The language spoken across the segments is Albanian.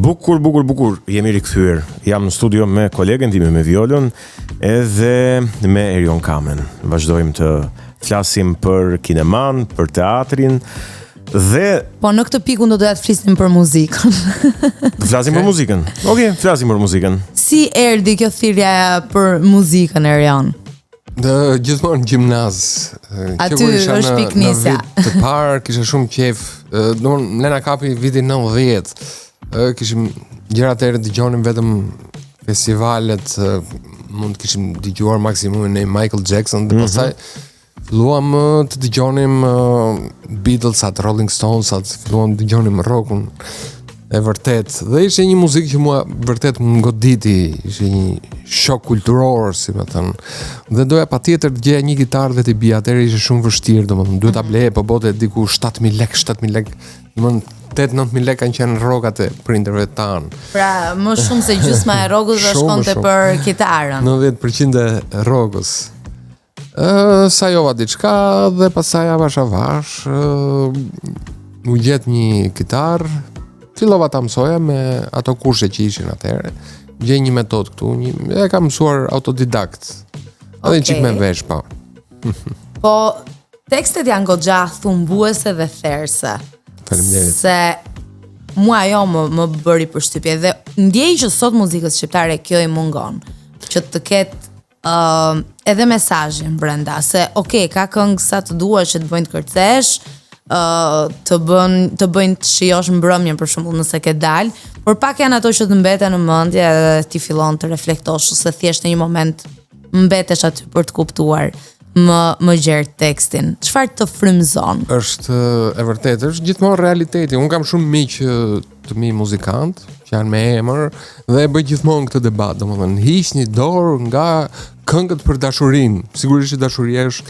Bukur. Jemi rikthyer. Jam në studio me kolegen time me violon edhe me Erion Kamen. Vazhdojmë të flasim për kineman, për teatrin dhe po në këtë pikë unë do doja të flisnim për muzikën. Të flasim për muzikën. Okej, flasim për muzikën. Si erdhi kjo thirrja për muzikën, Erion? Gjithmonë gjimnaz. Aty është piknisja. Të parë kisha shumë qejf. Domthonë Lena kapi vitin 90. Kishim gjëra të tjera, dëgjonim vetëm festivalet, mund të kishim dëgjuar maksimumin e Michael Jackson dhe pastaj filluam të dëgjonim Beatles-at, Rolling Stones-at, filluam të dëgjonim rockun e vërtet. Dhe ishte një muzikë që mua vërtet më goditi, ishte një shok kulturor, si më thënë. Dhe doja patjetër të gjeja një gitarë dhe t'i bija, atëherë ishte shumë vështirë, domethënë duhet ta bleje, po bote diku 7.000 lek. Domethënë 8-9.000 lek kanë qenë rrogat e prindërve tanë. Pra, më shumë se gjysma e rrogës do shkonte për kitarën. 90% e rrogës. Sajova diçka dhe pastaj avash, u gjet një kitarë. Fillova ta mësoja me ato kurshe që ishin atëherë. Gjej një metodë këtu, e kam mësuar autodidakt. Edhe çik me vesh, po. Po tekstet janë goxha thumbuese dhe therse. Faleminderit. Se mua ajo më bëri përshtypje dhe ndjej që sot muzikës shqiptare kjo i mungon. Që të ketë edhe mesazhin brenda, se ka këngë sa të duash që të bëjnë të kërcesh, të bëjnë të shijosh mbrëmjen për shembull nëse ke dal, por pak janë ato që të mbeten në mendje dhe ti fillon të reflektosh ose thjesht në një moment mbetesh aty për të kuptuar më gjerë tekstin. Çfarë të frymëzon? Është e vërtetë, është gjithmonë realiteti. Unë kam shumë miq të mi muzikant që janë me emër dhe e bëj gjithmonë këtë debat, domethënë hiqni dorë nga këngët për dashurinë. Sigurisht dashuria është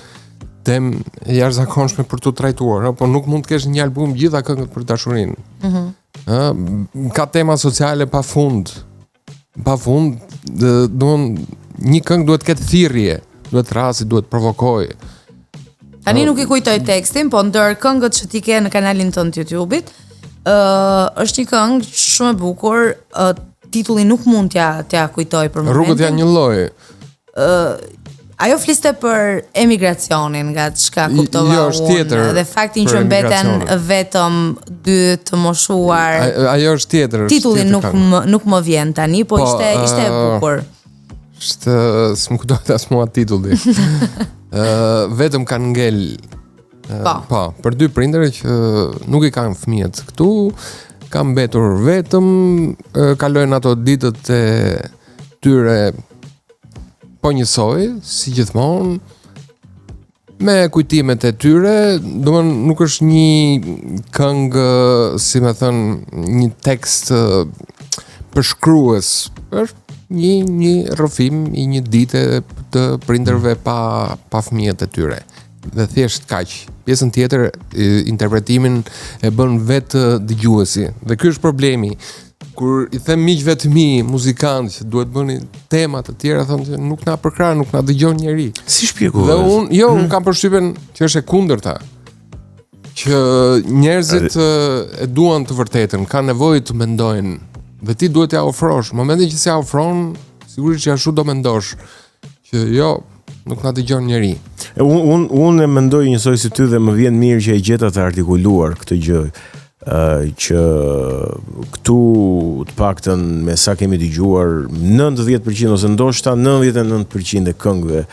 tem jashtëzakonshme për të trajtuar, po nuk mund të kesh një album gjitha këngët për dashurinë. Ka tema sociale pafund. Një këngë duhet të ketë thirrje, duhet rasti, duhet provokojë. Tani nuk i kujtoj tekstin, po ndër këngët që ti ke në kanalin tënd të YouTube-it, është një këngë shumë e bukur, titulli nuk mund t'ja kujtoj për momentin. Rrugët janë një lloj. Ajo fliste për emigracionin, nga çka kuptova unë, dhe faktin që mbeten vetëm dy të moshuar. Ajo është tjetër. Titulli nuk më vjen tani, po ishte e bukur. S'më kujtohet as mua titulli. Vetëm kanë ngel. Po, për dy prindër që nuk i kanë fëmijët këtu, kanë mbetur vetëm, kalojnë ato ditët e tyre po njësoj, si gjithmonë, me kujtimet e tyre, domethënë nuk është një këngë, si më thënë, një tekst përshkrues, është një rrëfim i një dite të prindërve pa fëmijët e tyre. Dhe thjesht kaq. Pjesën tjetër, interpretimin e bën vetë dëgjuesi. Dhe ky është problemi. Kur i them miqve të mi, muzikantë që duhet bëni tema të tjera, thonë që nuk na përkrah, nuk na dëgjon njeri. Si shpjegohet? Dhe unë kam përshtypjen që është e kundërta. Që njerëzit e duan të vërtetën, kanë nevojë të mendojnë dhe ti duhet t'ia ofrosh. Momentin që s'ia ofron, sigurisht që ashtu do mendosh që nuk na dëgjon njeri. Unë e mendoj njësoj si ty dhe më vjen mirë që e gjeta të artikuluar këtë gjë. Që këtu të paktën me sa kemi dëgjuar 90% ose ndoshta 99% e këngëve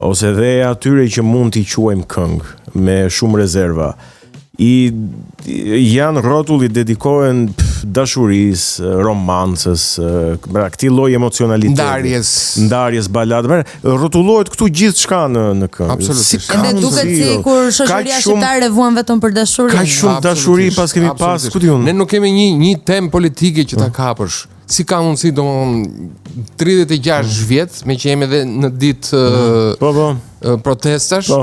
ose dhe atyre që mund t'i quajmë këngë me shumë rezerva janë rrotulli dedikohen dashurisë, romancës, këtij lloji emocionaliteti, ndarjes, balade, rrotullohet këtu gjithçka në këngë. Absolutisht. Ende duket sikur shoqëria shqiptare vuan vetëm për dashurinë. Ka shumë dashuri pas kemi pas, ku diun. Ne nuk kemi një temë politike që ta kapësh. Si ka mundësi domthon 36 vjet, me që jemi edhe në ditë protestash.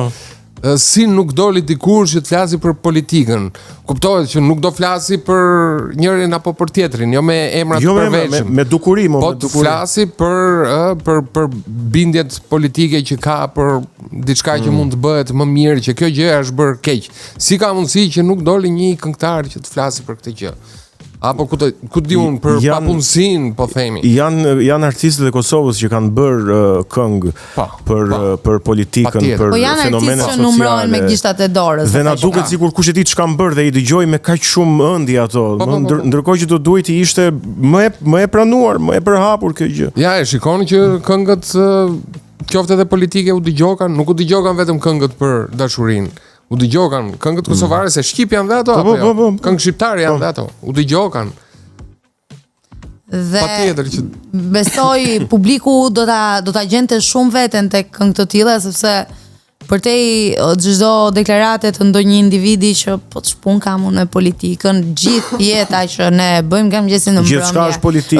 Si nuk doli dikur që të flasi për politikën. Kuptohet që nuk do flasi për njërin apo për tjetrin, jo me emra të përveçshëm. Me dukuri, po të flasi për bindjet politike që ka, për diçka që mund të bëhet më mirë, që kjo gjë është bërë keq. Si ka mundësi që nuk doli një këngëtar që të flasi për këtë gjë? Apo ku di unë për papunësinë, po themi. Janë artistët e Kosovës që kanë bërë këngë për politikën, për fenomenet sociale. Po janë artistë që numërohen me gishtat e dorës. Dhe na duket sikur kush e di ç'kan bërë dhe i dëgjoj me kaq shumë ëndje ato. Ndërkohë që do duhet të ishte më e pranuar, më e përhapur kjo gjë. Ja, e shikoni që këngët qoftë edhe politike u dëgjokan, nuk u dëgjokan vetëm këngët për dashurinë. U dëgjokan këngët kosovare se shqip janë dhe ato apo jo? Këngë shqiptare janë dhe ato. U dëgjokan. Dhe besoj publiku do ta gjente shumë veten tek këngë të tilla sepse përtej çdo deklarate të ndonjë individi që po ç'pun kam unë me politikën, gjithë jeta që ne bëjmë mëngjesin në mbrëmje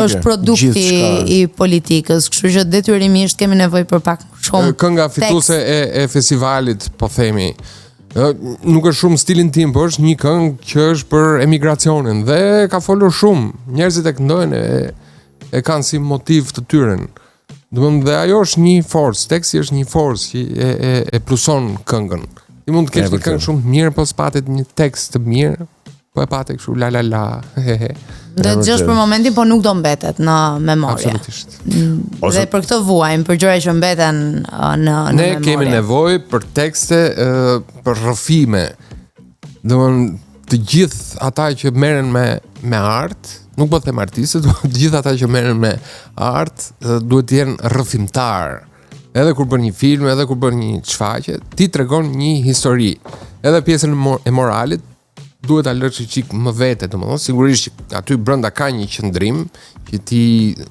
është produkti i politikës, kështu që detyrimisht kemi nevojë për pak shumë. Kënga fituese e festivalit, po themi, nuk është shumë stilin tim, por është një këngë që është për emigracionin dhe ka folur shumë. Njerëzit e këndojnë e kanë si motiv të tyren. Dhe ajo është një forcë, teksti është një forcë që e pluson këngën. Ti mund të kesh një këngë shumë mirë, po s'patet një tekst të mirë, po e patet kështu la la la. Do të dëgjosh për momentin, po nuk do mbetet në memorie. Absolutisht. Dhe për këtë vuajmë, për gjëra që mbeten në memorie. Ne kemi nevojë për tekste, për rrëfime. Domthonë të gjithë ata që merren me art, nuk po them artistët, të gjithë ata që merren me art duhet të jenë rrëfimtar. Edhe kur bën një film, edhe kur bën një shfaqje, ti tregon një histori. Edhe pjesën e moralit duhet ta lësh çik më vete, domethënë sigurisht që aty brenda ka një qëndrim që ti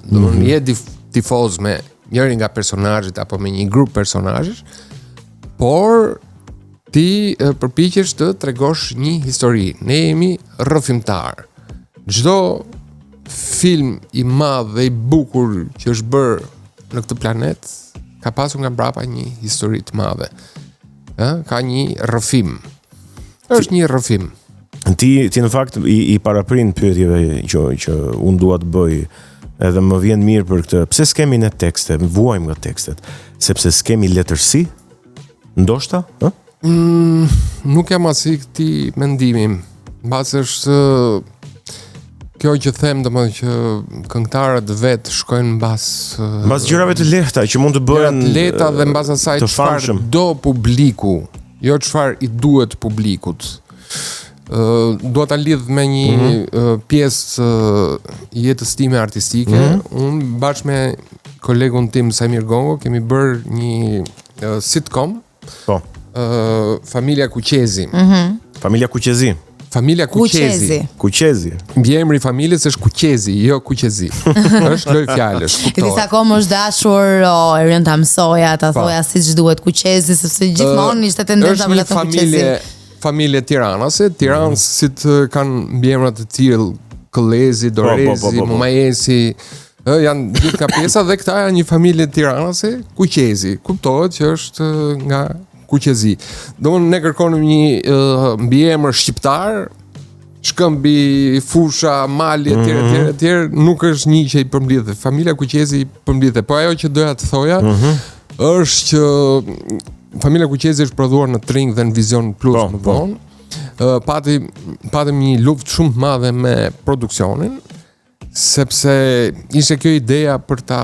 domethënë je tifoz me njërin nga personazhet apo me një grup personazhesh, por ti përpiqesh të tregosh një histori. Ne jemi rrëfimtar. Çdo film i madh dhe i bukur që është bërë në këtë planet ka pasur nga mbrapa një histori të madhe. Ka një rrëfim. Është një rrëfim. Ti në fakt i paraprin pyetjeve që unë dua të bëj, edhe më vjen mirë për këtë. Pse s'kemi ne tekste, vuajmë nga tekstet? Sepse s'kemi letërsi? Ndoshta, ë? Nuk jam as i këtij mendimi. Mbas është kjo që them, domethënë që këngëtarët vet shkojnë mbas gjërave të lehta që mund të bëhen të lehta dhe mbas asaj çfarë do publiku, jo çfarë i duhet publikut. Dua ta lidh me një pjesë jetës time artistike. Unë bashkë me kolegun tim Samir Gongo kemi bërë një sitcom. Po. Familja Kuqezi. Familja Kuqezi. Familja Kuqezi. Kuqezi. Mbiemri i familjes është Kuqezi, jo Kuqezi. Është lloj fjalësh, kuptoj. Disa kohë është dashur, Erion ta mësoja, ta thoja siç duhet Kuqezi, sepse gjithmonë ishte tendenca për të Kuqezi. Familje Tiranase, Tiranësit kanë mbiemra të tillë, Këllezi, Dorezi, Mumajesi, janë gjithë ka pjesa dhe këta janë një familje Tiranase, Kuqezi. Kuptohet që është nga Kuqezi. Domthonë ne kërkonim një mbiemër shqiptar, shkëmbi, fusha, mali etj, nuk është një që i përmbledh. Familja Kuqezi i përmbledh. Po ajo që doja të thoja është që Familja Kuqezi është prodhuar në Tring dhe në Vision Plus më vonë. Patëm një luftë shumë të madhe me produksionin, sepse ishte kjo ideja për ta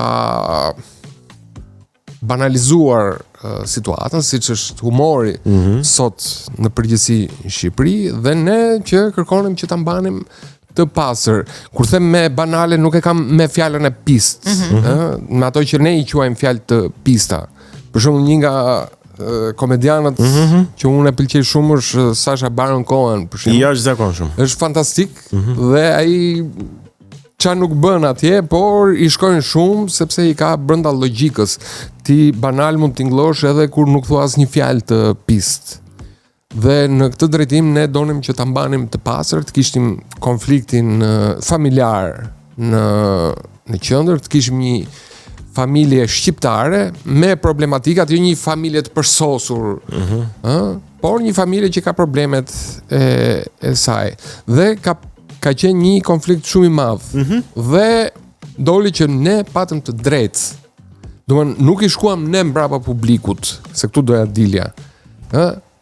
banalizuar situatën, siç është humori sot në përgjithësi në Shqipëri, dhe ne që kërkonim që ta mbanim të pastër. Kur them me banale, nuk e kam me fjalën e pist, me ato që ne i quajmë fjalë të pista. Për shembull, një nga komedianët që unë e pëlqej shumë është Sacha Baron Cohen, për shembull. Jashtëzakonshëm. Është fantastik dhe ai çfarë nuk bën atje, por i shkojnë shumë sepse i ka brenda logjikës. Ti banal mund t'inglosh edhe kur nuk thua asnjë fjalë të pist. Dhe në këtë drejtim ne donim që ta mbanim të pastër, të kishim konfliktin familjar në qendër, të kishim një familje shqiptare me problematikat, jo një familje të përsosur, por një familje që ka problemet e saj. Dhe ka qenë një konflikt shumë i madh. Dhe doli që ne patëm të drejtë. Domthonë nuk i shkuam ne mbrapa publikut, se këtu doja dilja.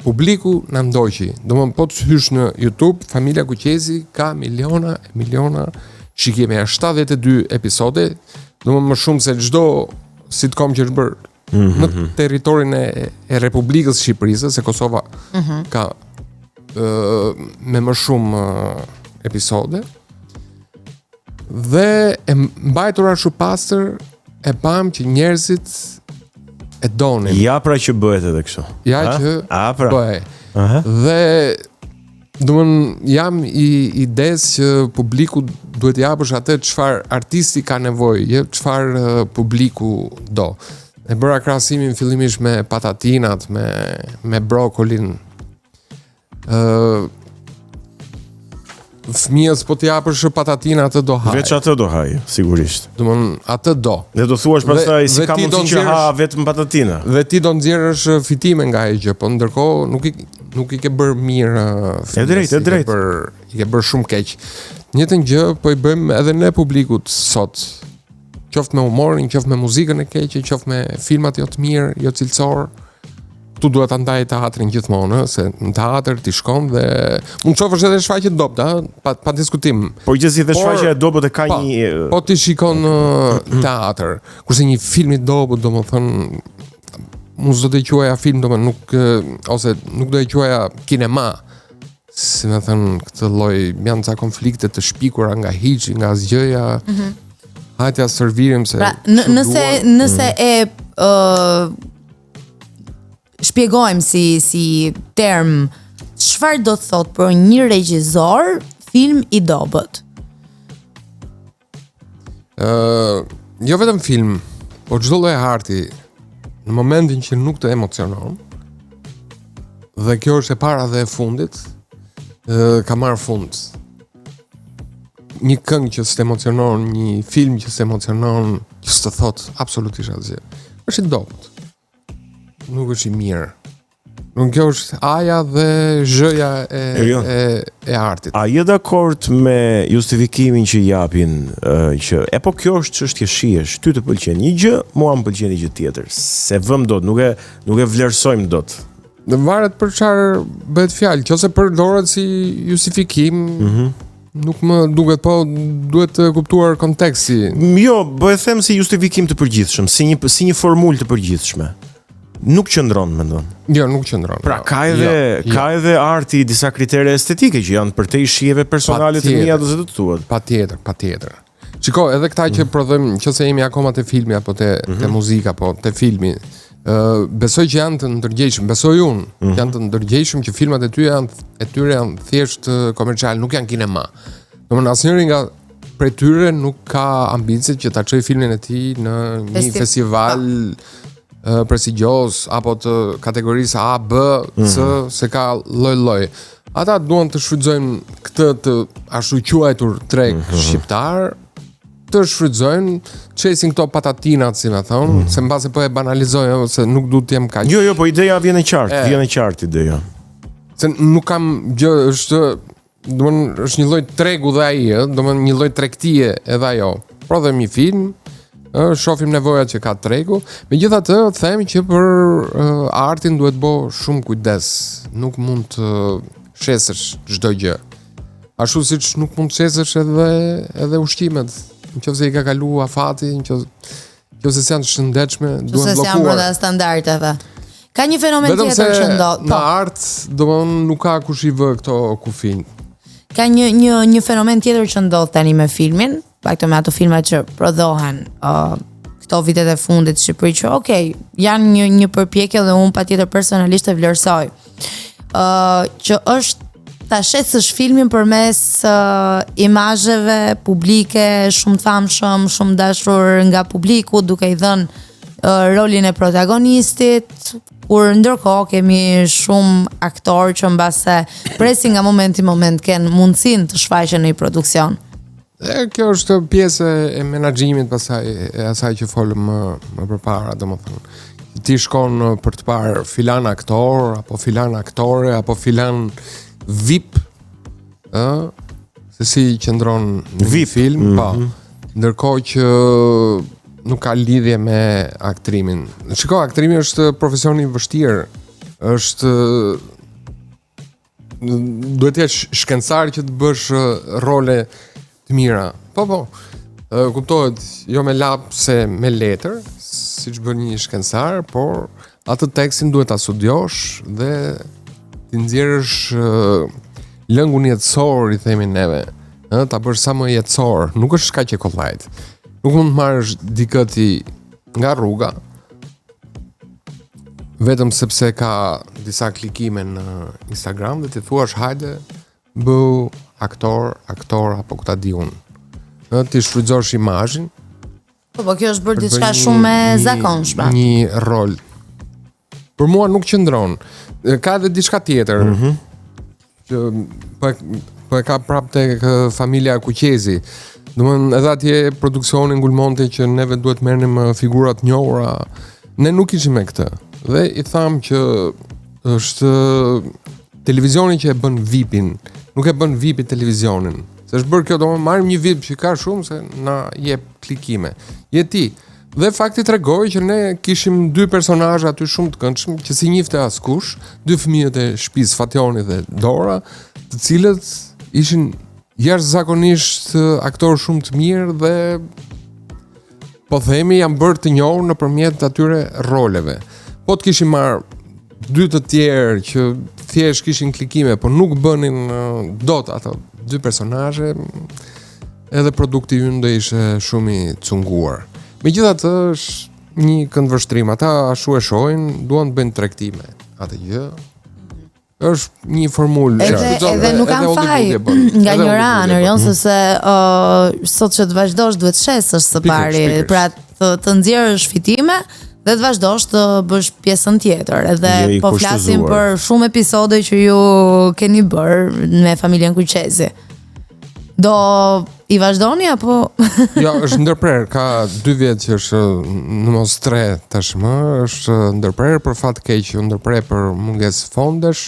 publiku na ndoqi. Domthon po të hysh në YouTube, Familja Kuqezi ka miliona shikime, 72 episode, domthon më shumë se çdo sitcom që është bërë në territorin e Republikës Shqipërisë, se Kosova ka me më shumë episode. Dhe e mbajtur ashtu pastër, e pam që njerëzit e donin. Ja pra që bëhet edhe kështu. Ja që pra. bëhet. Dhe jam i idesë që publiku duhet japësh atë çfarë artisti ka nevojë, çfarë publiku do. E bëra krahasimin fillimisht me patatinat, me brokolin. Fëmijës po t'i japësh patatina atë do haj. Veç atë do haj, sigurisht. Atë do. Dhe do thuash pastaj si ka mundësi që ha vetëm patatina. Dhe ti do nxjerrësh fitime nga ajo gjë, po ndërkohë nuk i ke bërë mirë. E drejt. I ke bërë shumë keq. Njëjtën gjë po i bëjmë edhe ne publikut sot. Qoftë me humorin, qoftë me muzikën e keqe, qoftë me filmat jo të mirë, jo cilësor. Tu duhet ta ndaj teatrin gjithmonë, se në teatr ti shkon dhe mund të shohësh edhe shfaqje të dobta, pa diskutim. Po gjithsesi edhe shfaqja e dobët e ka një po ti shikon teatr, kurse një film i dobët, domethënë mund s'do të quaja film, domethënë ose nuk do e quaja kinema. Si më thënë, këtë lloj janë ca konflikte të shpikura nga hiçi, nga asgjëja. Hajde ja servirim se pra, nëse shpjegojmë si term, çfarë do të thot për një regjisor film i dobët? Jo vetëm film, po çdo lloj arti në momentin që nuk të emocionon, dhe kjo është e para dhe e fundit, ka marrë fund. Një këngë që s'të emocionon, një film që s'të emocionon, që s'të thot absolutisht asgjë, është i dobët. Nuk është i mirë. Nuk kjo është aja dhe zhëja e artit. A je dakord me justifikimin që japin që po kjo është çështje shihesh, ty të pëlqen një gjë, mua më pëlqen një gjë tjetër. Se vëm dot, nuk e vlerësojmë dot. Dhe varet për çfarë bëhet fjalë, nëse përdoret si justifikim, nuk më duket, po duhet të kuptuar konteksti. Jo, e them si justifikim të përgjithshëm, si një formulë të përgjithshme. Nuk qëndron, mendon. Jo, nuk qëndron. Pra ka edhe arti disa kritere estetike që janë për te i shijeve personale të mia ose të tuat. Patjetër. Shiko, edhe këta që prodhojmë, nëse jemi akoma te filmi apo te muzika apo te filmi, besoj që janë të ndërgjegjshëm, besoj unë, janë të ndërgjegjshëm që filmat e tyre janë thjesht komercial, nuk janë kinema. Domethënë asnjëri nga prej tyre nuk ka ambicet që ta çojë filmin e tij në një festival prestigjos apo të kategorisë A, B, C, se ka lloj. Ata duan të shfrytëzojnë këtë të ashtu quajtur treg shqiptar, të shfrytëzojnë, çesin këto patatinat, si më thon, se mbase po e banalizojnë ose nuk duhet të jem kaq. Jo, po ideja vjen e qartë ideja. Se nuk kam gjë, është një lloj tregu dhe ai, domethënë një lloj tregtie edhe ajo. Prodhojmë një film, shohim nevojat që ka tregu. Megjithatë, them që për artin duhet bë shumë kujdes. Nuk mund të shesësh çdo gjë. Ashtu siç nuk mund të shesësh edhe ushqimet. Nëse i ka kalu afati, nëse janë të shëndetshme, duhen bllokuar. Nëse janë brenda standardeve. Ka një fenomen tjetër që ndodh. Në art, domthonë nuk ka kush i vë këto kufij. Ka një fenomen tjetër që ndodh tani me filmin, pakto me ato filma që prodhohen këto vitet e fundit në Shqipëri, që janë një përpjekje dhe unë patjetër personalisht e vlerësoj. Që është ta shesësh filmin përmes imazheve publike, shumë të famshëm, shumë dashur nga publiku, duke i dhënë rolin e protagonistit, kur ndërkohë kemi shumë aktorë që mbase presin nga moment i moment kanë mundësinë të shfaqen në një produksion. Kjo është pjesë e menaxhimit asaj që folëm më përpara, domethënë. Ti shkon për të parë filan aktor apo filan aktore apo filan VIP, se si qëndron në film, po. Ndërkohë që nuk ka lidhje me aktrimin. Shiko, aktrimi është profesioni i vështirë. Është duhet të jesh shkencëtar që të bësh role të mira. Po. Kuptohet, jo me lapse me letër, siç bën një shkencëtar, por atë tekstin duhet ta studiosh dhe ti nxjerrësh lëngun jetësor, i themi neve. Ta bësh sa më jetësor, nuk është kaq e kollajt. Nuk mund të marrësh dikë nga rruga vetëm sepse ka disa klikime në Instagram dhe ti thuash hajde bëu aktor apo këta di unë. Ti shfrytëzosh imazhin. Po kjo është bërë diçka shumë e zakonshme. Një rol. Për mua nuk qëndron. Ka edhe diçka tjetër. Që po e ka prapë tek familja Kuqezi. Domthon edhe atje produksioni ngulmonte që neve duhet merrnim figura të njohura. Ne nuk ishim me këtë. Dhe i tham që është televizioni që e bën VIP-in, nuk e bën VIP-i televizionin. Se është bërë kjo, do më marrim një VIP që ka shumë se na jep klikime. Je ti. Dhe fakti tregoi që ne kishim 2 personazhe aty shumë të këndshëm që si njifte askush, 2 fëmijët e shtëpisë Fationi dhe Dora, të cilët ishin jashtëzakonisht aktorë shumë të mirë dhe po themi janë bërë të njohur nëpërmjet atyre roleve. Po të kishim marrë 2 të tjerë që thjesht kishin klikime, por nuk bënin dot ato 2 personazhe, edhe produkti ynë do ishte shumë i cunguar. Megjithatë është një këndvështrim, ata ashtu e shohin, duan të bëjnë tregtime. Atë gjë është një formulë. Edhe nuk kanë faj nga njëra anër, jo, sepse sot që të vazhdosh duhet shesësh së pari, pra të nxjerrësh fitime dhe të vazhdosh të bësh pjesën tjetër. Edhe po flasim për shumë episode që ju keni bërë me familjen Kuqezi. Do i vazhdoni apo? Jo, është ndërprer, ka 2 vjet që është në mos 3 tashmë, është ndërprer për fat keq, ndërprer për mungesë fondesh.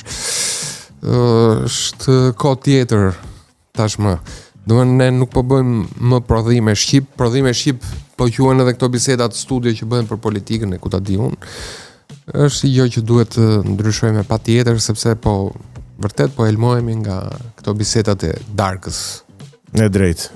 Është kohë tjetër tashmë. Domethënë ne nuk po bëjmë më prodhime shqip, po quhen edhe këto biseda të studio që bëhen për politikën e ku ta di unë. Është gjë që duhet të ndryshojmë patjetër sepse vërtet po elmohemi nga këto bisedat e darkës. E drejt.